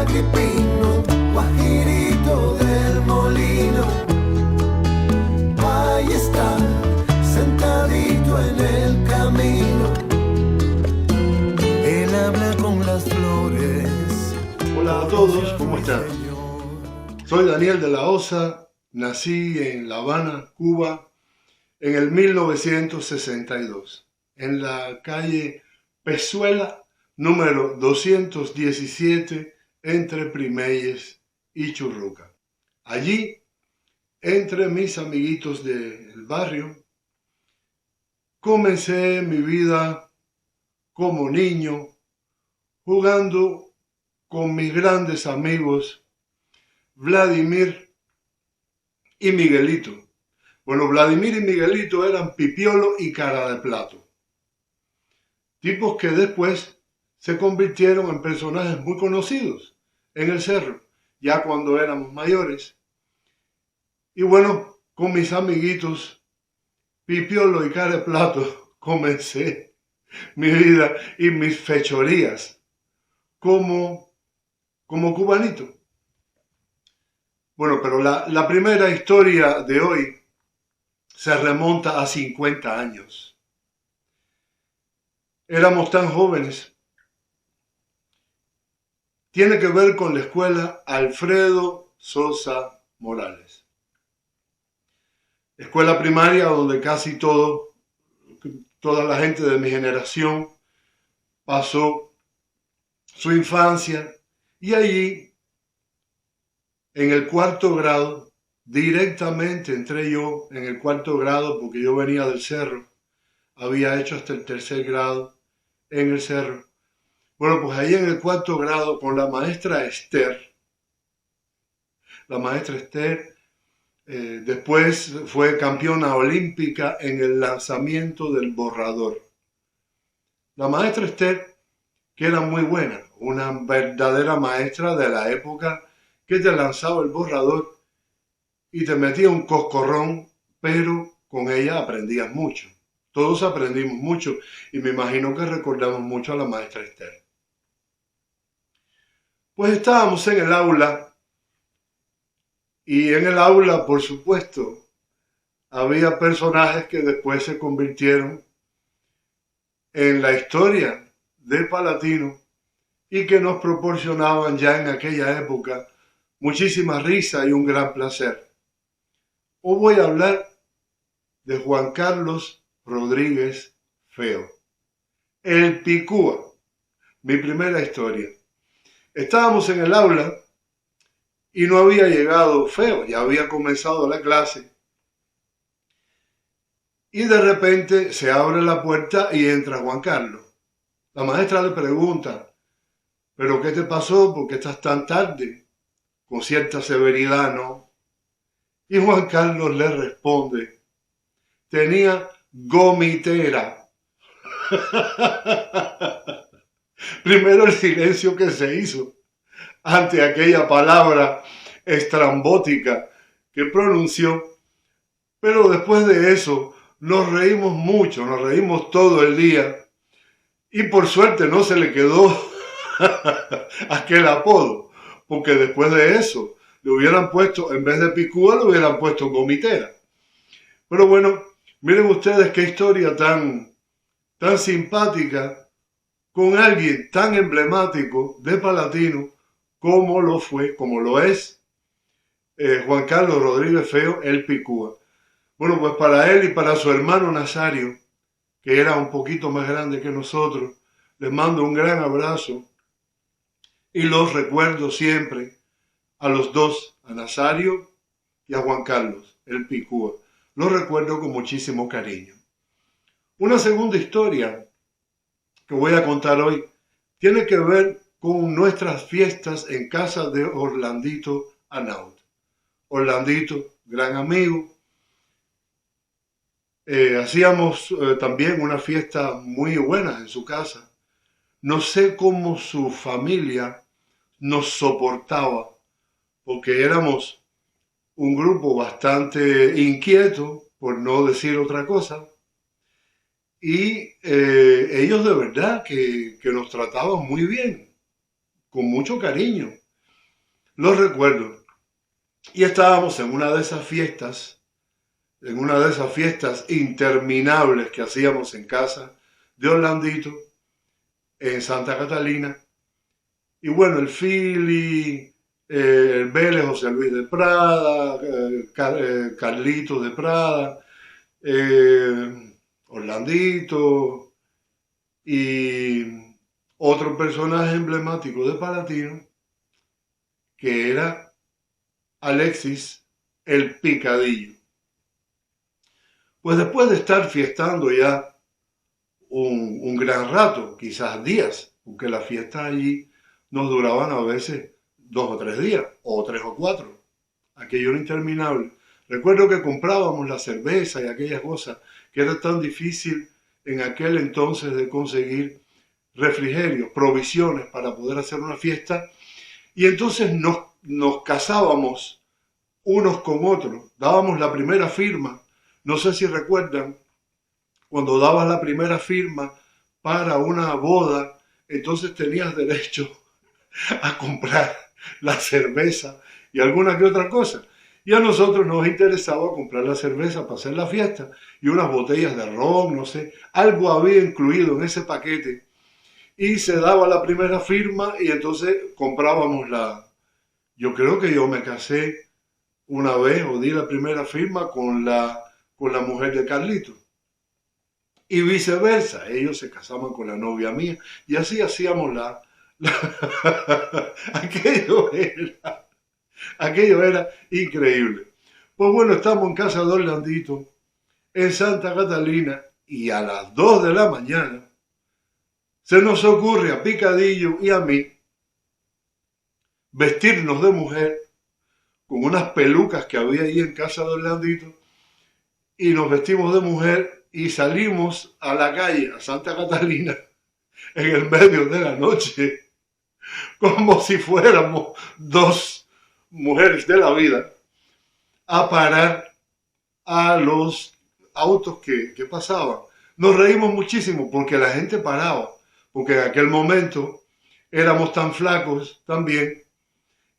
Agripino, Guajirito del Molino, ahí está, sentadito en el camino. Él habla con las flores. Hola a todos, ¿cómo están? Soy Daniel de la Osa, nací en La Habana, Cuba, en el 1962, en la calle Pezuela, número 217, entre Primeyes y Churruca. Allí, entre mis amiguitos del barrio, comencé mi vida como niño, jugando con mis grandes amigos Vladimir y Miguelito. Bueno, Vladimir y Miguelito eran Pipiolo y Cara de Plato, tipos que después se convirtieron en personajes muy conocidos en el cerro, ya cuando éramos mayores. Y bueno, con mis amiguitos Pipiolo y Cara de Plato comencé mi vida y mis fechorías como cubanito. Bueno, pero la primera historia de hoy se remonta a 50 años. Éramos tan jóvenes. Tiene que ver con la escuela Alfredo Sosa Morales. Escuela primaria donde casi toda la gente de mi generación pasó su infancia, y allí, en el cuarto grado, directamente entré yo en el cuarto grado porque yo venía del cerro, había hecho hasta el tercer grado en el cerro. Bueno, pues ahí en el cuarto grado con la maestra Esther. La maestra Esther después fue campeona olímpica en el lanzamiento del borrador. La maestra Esther, que era muy buena, una verdadera maestra de la época, que te lanzaba el borrador y te metía un coscorrón, pero con ella aprendías mucho. Todos aprendimos mucho y me imagino que recordamos mucho a la maestra Esther. Pues estábamos en el aula, y en el aula, por supuesto, había personajes que después se convirtieron en la historia de Palatino y que nos proporcionaban ya en aquella época muchísima risa y un gran placer. Hoy voy a hablar de Juan Carlos Rodríguez Feo, el Picúa, mi primera historia. Estábamos en el aula y no había llegado Feo, ya había comenzado la clase. Y de repente se abre la puerta y entra Juan Carlos. La maestra le pregunta, ¿pero qué te pasó? ¿Por qué estás tan tarde? Con cierta severidad, ¿no? Y Juan Carlos le responde, tenía gomitera. Primero el silencio que se hizo ante aquella palabra estrambótica que pronunció, pero después de eso nos reímos mucho, nos reímos todo el día, y por suerte no se le quedó aquel apodo, porque después de eso le hubieran puesto, en vez de Picúa, le hubieran puesto gomitera. Pero bueno, miren ustedes qué historia tan simpática con alguien tan emblemático de Palatino como lo es Juan Carlos Rodríguez Feo, el Picúa. Bueno, pues para él y para su hermano Nazario, que era un poquito más grande que nosotros, les mando un gran abrazo y los recuerdo siempre a los dos, a Nazario y a Juan Carlos, el Picúa. Los recuerdo con muchísimo cariño. Una segunda historia que voy a contar hoy tiene que ver con nuestras fiestas en casa de Orlandito Anaut. Orlandito, gran amigo. Hacíamos también una fiesta muy buena en su casa. No sé cómo su familia nos soportaba, porque éramos un grupo bastante inquieto, por no decir otra cosa, y ellos de verdad que nos trataban muy bien, con mucho cariño. Lo recuerdo. Y estábamos en una de esas fiestas interminables que hacíamos en casa de Orlandito, en Santa Catalina. Y bueno, el Philly, el Vélez, José Luis de Prada, Carlitos de Prada, Orlandito y otro personaje emblemático de Palatino, que era Alexis el Picadillo. Pues después de estar fiestando ya un gran rato, quizás días, porque las fiestas allí nos duraban a veces 2 o 3 días, o 3 o 4. Aquello era interminable. Recuerdo que comprábamos la cerveza y aquellas cosas que era tan difícil en aquel entonces de conseguir refrigerios, provisiones para poder hacer una fiesta. Y entonces nos casábamos unos con otros, dábamos la primera firma. No sé si recuerdan, cuando dabas la primera firma para una boda, entonces tenías derecho a comprar la cerveza y alguna que otra cosa. Y a nosotros nos interesaba comprar la cerveza para hacer la fiesta y unas botellas de ron, no sé, algo había incluido en ese paquete. Y se daba la primera firma y entonces comprábamos Yo creo que yo me casé una vez o di la primera firma con la mujer de Carlito. Y viceversa, ellos se casaban con la novia mía y así hacíamos aquello era increíble. Pues bueno, estamos en casa de Orlandito, en Santa Catalina, y a las 2 de la mañana se nos ocurre a Picadillo y a mí vestirnos de mujer con unas pelucas que había ahí en casa de Orlandito, y nos vestimos de mujer y salimos a la calle, a Santa Catalina, en el medio de la noche, como si fuéramos 2 mujeres de la vida, a parar a los autos que pasaban. Nos reímos muchísimo porque la gente paraba, porque en aquel momento éramos tan flacos también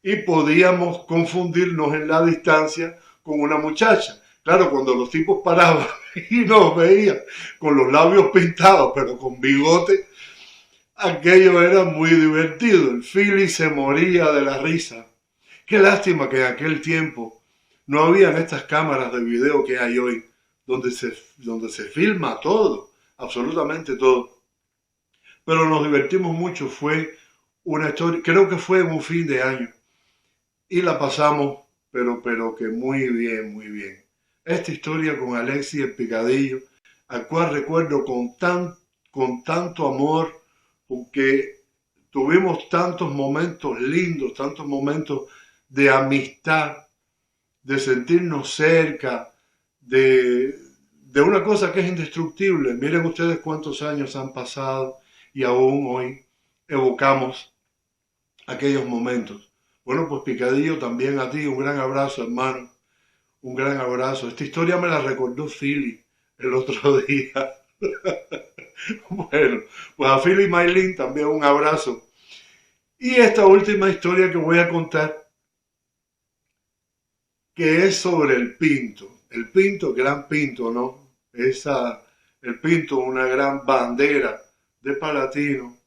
y podíamos confundirnos en la distancia con una muchacha. Claro, cuando los tipos paraban y nos veían con los labios pintados, pero con bigote, aquello era muy divertido. El Philly se moría de la risa. Qué lástima que en aquel tiempo no habían estas cámaras de video que hay hoy, donde se filma todo, absolutamente todo. Pero nos divertimos mucho, fue una historia, creo que fue un fin de año, y la pasamos, pero que muy bien, muy bien. Esta historia con Alexis el Picadillo, al cual recuerdo con tanto amor, porque tuvimos tantos momentos lindos, tantos momentos de amistad, de sentirnos cerca, de una cosa que es indestructible. Miren ustedes cuántos años han pasado y aún hoy evocamos aquellos momentos. Bueno, pues Picadillo, también a ti un gran abrazo, hermano, un gran abrazo. Esta historia me la recordó Philly el otro día. Bueno, pues a Philly y Maylin también un abrazo. Y esta última historia que voy a contar, que es sobre el Pinto. El Pinto, gran Pinto, ¿no? El Pinto, una gran bandera de Palatino,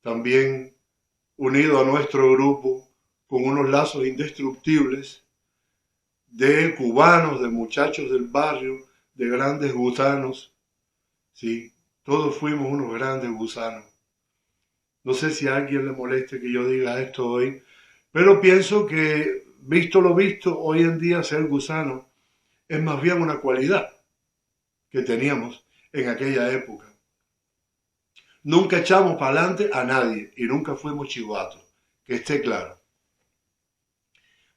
también unido a nuestro grupo con unos lazos indestructibles de cubanos, de muchachos del barrio, de grandes gusanos. Sí, todos fuimos unos grandes gusanos. No sé si a alguien le moleste que yo diga esto hoy, pero pienso que, visto lo visto, hoy en día ser gusano es más bien una cualidad que teníamos en aquella época. Nunca echamos para adelante a nadie y nunca fuimos chivatos, que esté claro.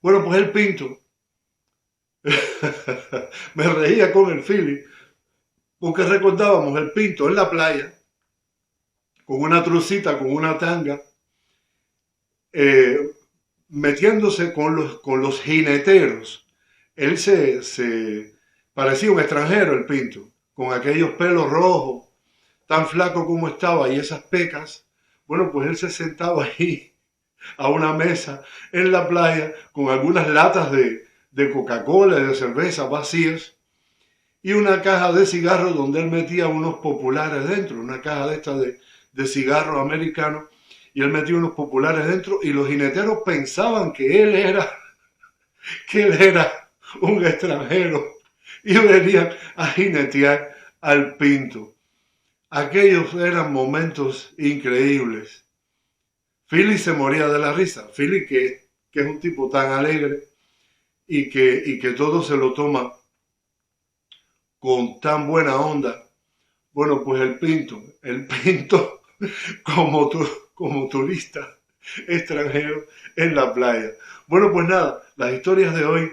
Bueno, pues el Pinto, me reía con el Philly, porque recordábamos el Pinto en la playa, con una trucita, con una tanga, metiéndose con los jineteros. Él se parecía un extranjero, el Pinto, con aquellos pelos rojos, tan flaco como estaba, y esas pecas. Bueno, pues él se sentaba ahí a una mesa en la playa con algunas latas de Coca-Cola y de cerveza vacías y una caja de cigarros donde él metía unos populares dentro, una caja de estas de cigarros americanos, y él metía unos populares dentro y los jineteros pensaban que él era un extranjero y venían a jinetear al Pinto. Aquellos eran momentos increíbles. Philly se moría de la risa. Philly, que es un tipo tan alegre y que todo se lo toma con tan buena onda. Bueno, pues el Pinto como turista extranjero en la playa. Bueno, pues nada, las historias de hoy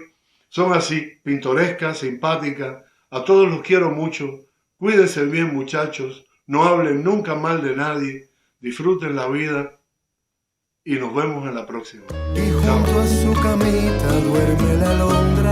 son así, pintorescas, simpáticas. A todos los quiero mucho. Cuídense bien, muchachos. No hablen nunca mal de nadie. Disfruten la vida y nos vemos en la próxima. Y junto a su camita duerme la alondra.